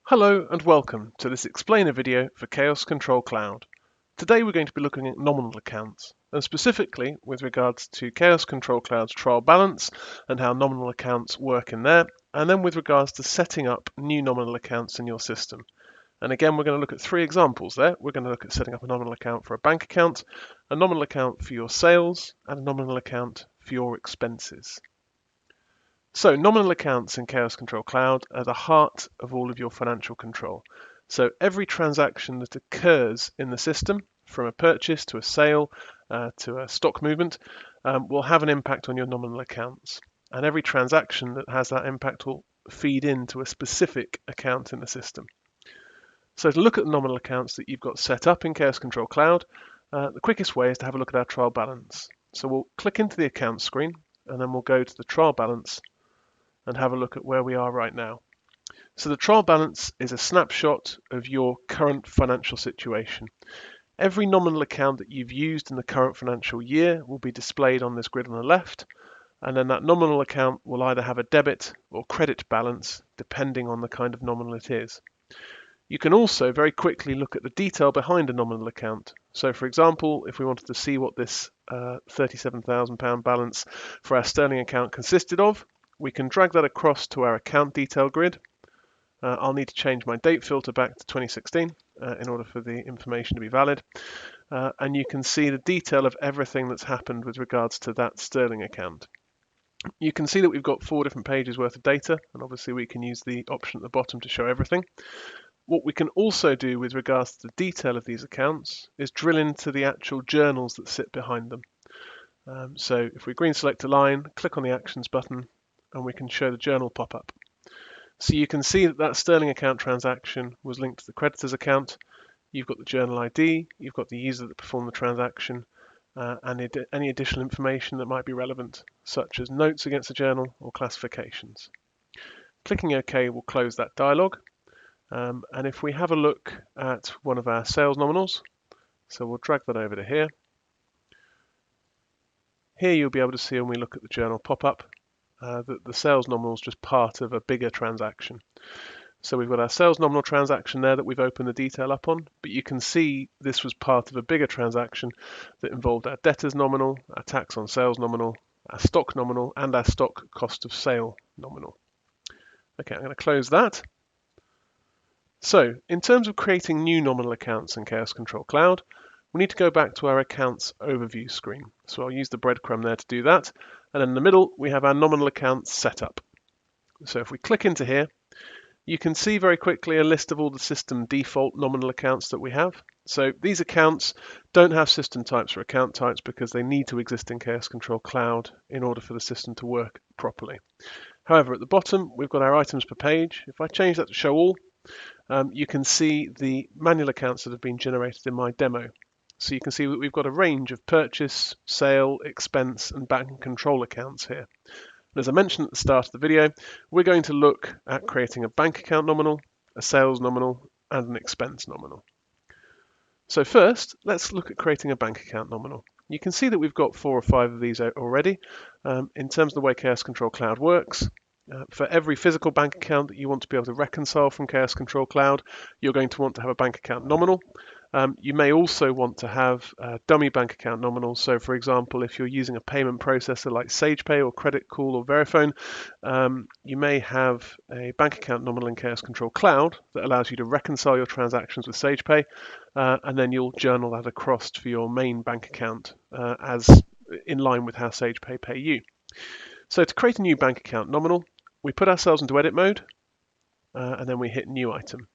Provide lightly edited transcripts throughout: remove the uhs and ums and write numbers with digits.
Hello and welcome to this explainer video for Khaos Control Cloud. Today we're going to be looking at nominal accounts, and specifically with regards to Khaos Control Cloud's trial balance and how nominal accounts work in there, and then with regards to setting up new nominal accounts in your system. And again, we're going to look at three examples there. We're going to look at setting up a nominal account for a bank account, a nominal account for your sales, and a nominal account for your expenses. So nominal accounts in Khaos Control Cloud are the heart of all of your financial control. So every transaction that occurs in the system, from a purchase to a sale to a stock movement, will have an impact on your nominal accounts. And every transaction that has that impact will feed into a specific account in the system. So to look at the nominal accounts that you've got set up in Khaos Control Cloud, the quickest way is to have a look at our trial balance. So we'll click into the account screen and then we'll go to the trial balance and have a look at where we are right now. So the trial balance is a snapshot of your current financial situation. Every nominal account that you've used in the current financial year will be displayed on this grid on the left, and then that nominal account will either have a debit or credit balance depending on the kind of nominal it is. You can also very quickly look at the detail behind a nominal account. So for example, if we wanted to see what this £37,000 balance for our sterling account consisted of, we can drag that across to our account detail grid. I'll need to change my date filter back to 2016 in order for the information to be valid. And you can see the detail of everything that's happened with regards to that sterling account. You can see that we've got 4 different pages worth of data, and obviously we can use the option at the bottom to show everything. What we can also do with regards to the detail of these accounts is drill into the actual journals that sit behind them. So if we green select a line, click on the Actions button, and we can show the journal pop up. So you can see that that sterling account transaction was linked to the creditor's account. You've got the journal ID, you've got the user that performed the transaction, and any additional information that might be relevant, such as notes against the journal or classifications. Clicking OK will close that dialog. And if we have a look at one of our sales nominals, so we'll drag that over to here. Here you'll be able to see when we look at the journal pop up that the sales nominal is just part of a bigger transaction. So we've got our sales nominal transaction there that we've opened the detail up on, but you can see this was part of a bigger transaction that involved our debtors nominal, our tax on sales nominal, our stock nominal, and our stock cost of sale nominal. Okay, I'm going to close that. So in terms of creating new nominal accounts in Khaos Control Cloud, we need to go back to our accounts overview screen. So I'll use the breadcrumb there to do that. And in the middle, we have our nominal accounts setup. So if we click into here, you can see very quickly a list of all the system default nominal accounts that we have. So these accounts don't have system types or account types because they need to exist in Khaos Control Cloud in order for the system to work properly. However, at the bottom, we've got our items per page. If I change that to show all, you can see the manual accounts that have been generated in my demo. So you can see that we've got a range of purchase, sale, expense, and bank control accounts here. And as I mentioned at the start of the video, we're going to look at creating a bank account nominal, a sales nominal, and an expense nominal. So first, let's look at creating a bank account nominal. You can see that we've got 4 or 5 of these already. In terms of the way Khaos Control Cloud works, for every physical bank account that you want to be able to reconcile from Khaos Control Cloud, you're going to want to have a bank account nominal. You may also want to have dummy bank account nominals. So for example, if you're using a payment processor like SagePay or Credit Call or Verifone, you may have a bank account nominal in Khaos Control Cloud that allows you to reconcile your transactions with SagePay, and then you'll journal that across for your main bank account as in line with how SagePay pay you. So to create a new bank account nominal, we put ourselves into edit mode, and then we hit new item.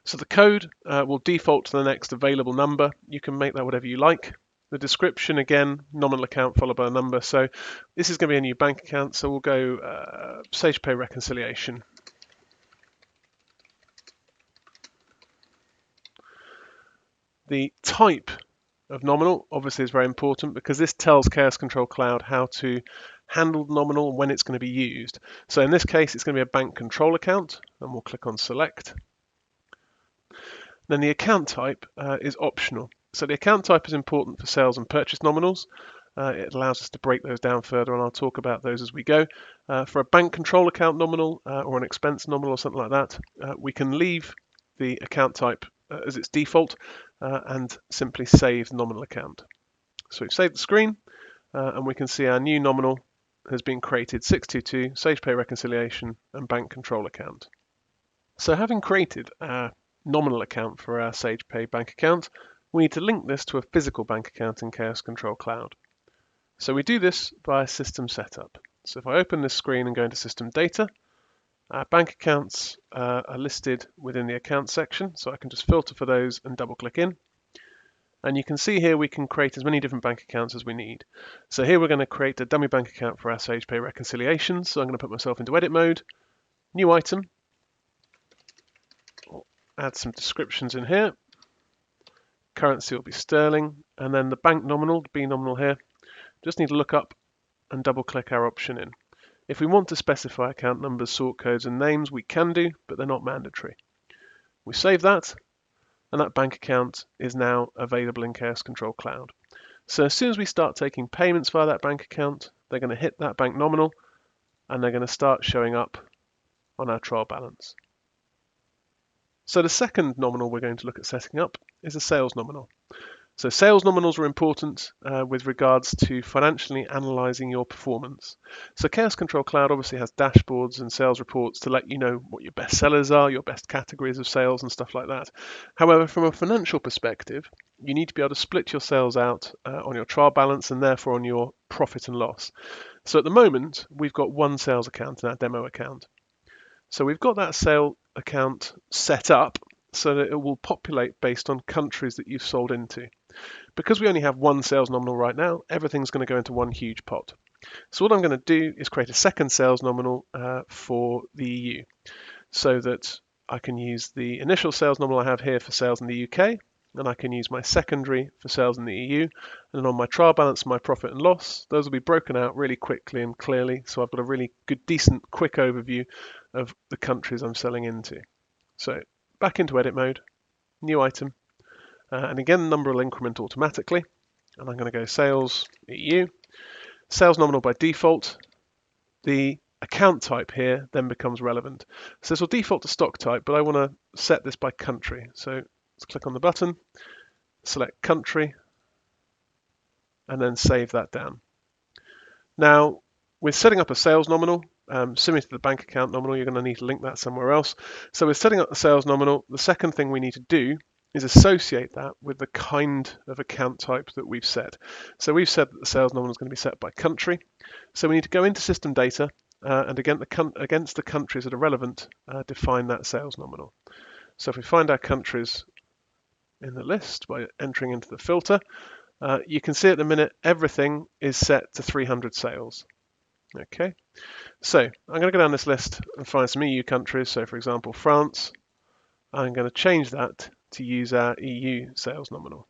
So the code will default to the next available number. You can make that whatever you like. The description, again, nominal account followed by a number. So this is going to be a new bank account, so we'll go SagePay reconciliation. The type of nominal obviously is very important because this tells Khaos Control Cloud how to handle the nominal and when it's going to be used. So in this case, it's going to be a bank control account, and we'll click on select. Then the account type is optional. So the account type is important for sales and purchase nominals. It allows us to break those down further, and I'll talk about those as we go. For a bank control account nominal or an expense nominal or something like that, we can leave the account type as its default and simply save the nominal account. So we've saved the screen and we can see our new nominal has been created: 622 SagePay reconciliation and bank control account. So having created our nominal account for our SagePay bank account, we need to link this to a physical bank account in Khaos Control Cloud. So we do this via System Setup. So if I open this screen and go into System Data, our bank accounts are listed within the Account section, so I can just filter for those and double-click in. And you can see here we can create as many different bank accounts as we need. So here we're going to create a dummy bank account for our SagePay reconciliations. So I'm going to put myself into edit mode, new item, I'll add some descriptions in here. Currency will be sterling, and then the bank nominal, B nominal here, just need to look up and double click our option in. If we want to specify account numbers, sort codes and names, we can do, but they're not mandatory. We save that, and that bank account is now available in Khaos Control Cloud. So as soon as we start taking payments via that bank account, they're going to hit that bank nominal and they're going to start showing up on our trial balance. So the second nominal we're going to look at setting up is a sales nominal. So sales nominals are important with regards to financially analysing your performance. So Khaos Control Cloud obviously has dashboards and sales reports to let you know what your best sellers are, your best categories of sales and stuff like that. However, from a financial perspective, you need to be able to split your sales out on your trial balance and therefore on your profit and loss. So at the moment, we've got one sales account in our demo account. So we've got that sale account set up so that it will populate based on countries that you've sold into. Because we only have one sales nominal right now, everything's going to go into one huge pot. So what I'm going to do is create a second sales nominal for the EU, so that I can use the initial sales nominal I have here for sales in the UK, and I can use my secondary for sales in the EU, and then on my trial balance, my profit and loss, those will be broken out really quickly and clearly, so I've got a really good, decent, quick overview of the countries I'm selling into. So back into edit mode, new item, and again, the number will increment automatically. And I'm going to go sales EU. Sales nominal by default. The account type here then becomes relevant. So this will default to stock type, but I want to set this by country. So let's click on the button, select country, and then save that down. Now, with setting up a sales nominal, similar to the bank account nominal, you're going to need to link that somewhere else. So with setting up the sales nominal, the second thing we need to do is associate that with the kind of account type that we've set. So we've said that the sales nominal is going to be set by country. So we need to go into system data and against the countries that are relevant, define that sales nominal. So if we find our countries in the list by entering into the filter, you can see at the minute everything is set to 300 sales. Okay, so I'm going to go down this list and find some EU countries. So for example, France. I'm going to change that to use our EU sales nominal.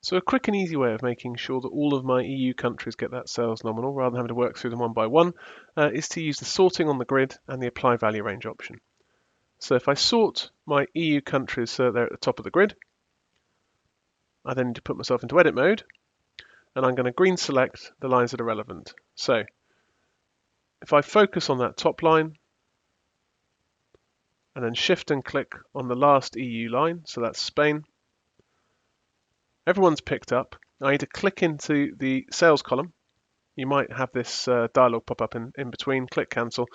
So a quick and easy way of making sure that all of my EU countries get that sales nominal rather than having to work through them one by one is to use the sorting on the grid and the apply value range option. So if I sort my EU countries so they're at the top of the grid, I then need to put myself into edit mode and I'm going to green select the lines that are relevant. So if I focus on that top line and then shift and click on the last EU line, so that's Spain, everyone's picked up. I need to click into the sales column. You might have this dialog pop up in between, click cancel.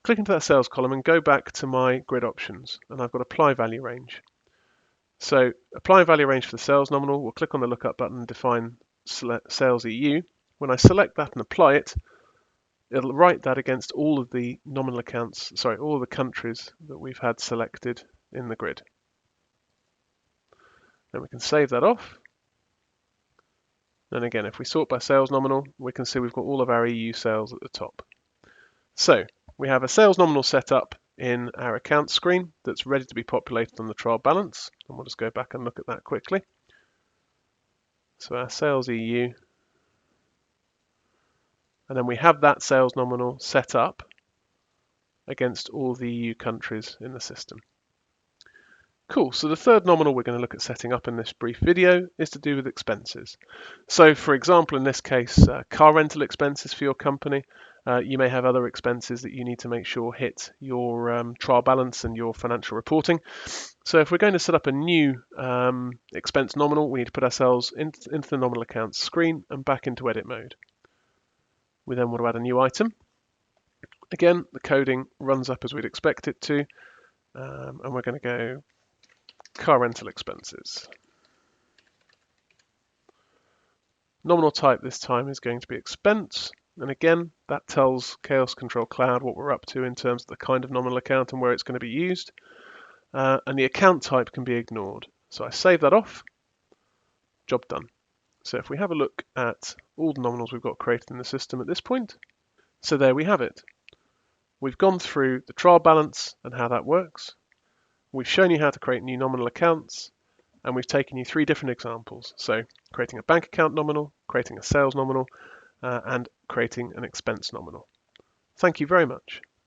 Click into that sales column and go back to my grid options, and I've got apply value range. So apply value range for the sales nominal, we'll click on the lookup button and define sales EU. When I select that and apply it, it'll write that against all of the nominal accounts, all of the countries that we've had selected in the grid. Then we can save that off. And again, if we sort by sales nominal, we can see we've got all of our EU sales at the top. So we have a sales nominal set up in our account screen that's ready to be populated on the trial balance. And we'll just go back and look at that quickly. So our sales EU. And then we have that sales nominal set up against all the EU countries in the system. Cool, so the third nominal we're going to look at setting up in this brief video is to do with expenses. So for example, in this case, car rental expenses for your company. You may have other expenses that you need to make sure hit your trial balance and your financial reporting. So if we're going to set up a new expense nominal, we need to put ourselves into the nominal accounts screen and back into edit mode. We then want to add a new item. Again, the coding runs up as we'd expect it to, and we're going to go car rental expenses. Nominal type this time is going to be expense, and again that tells Khaos Control Cloud what we're up to in terms of the kind of nominal account and where it's going to be used, and the account type can be ignored. So I save that off, job done. So if we have a look at all the nominals we've got created in the system at this point, so there we have it. We've gone through the trial balance and how that works. We've shown you how to create new nominal accounts, and we've taken you 3 different examples. So creating a bank account nominal, creating a sales nominal, and creating an expense nominal. Thank you very much.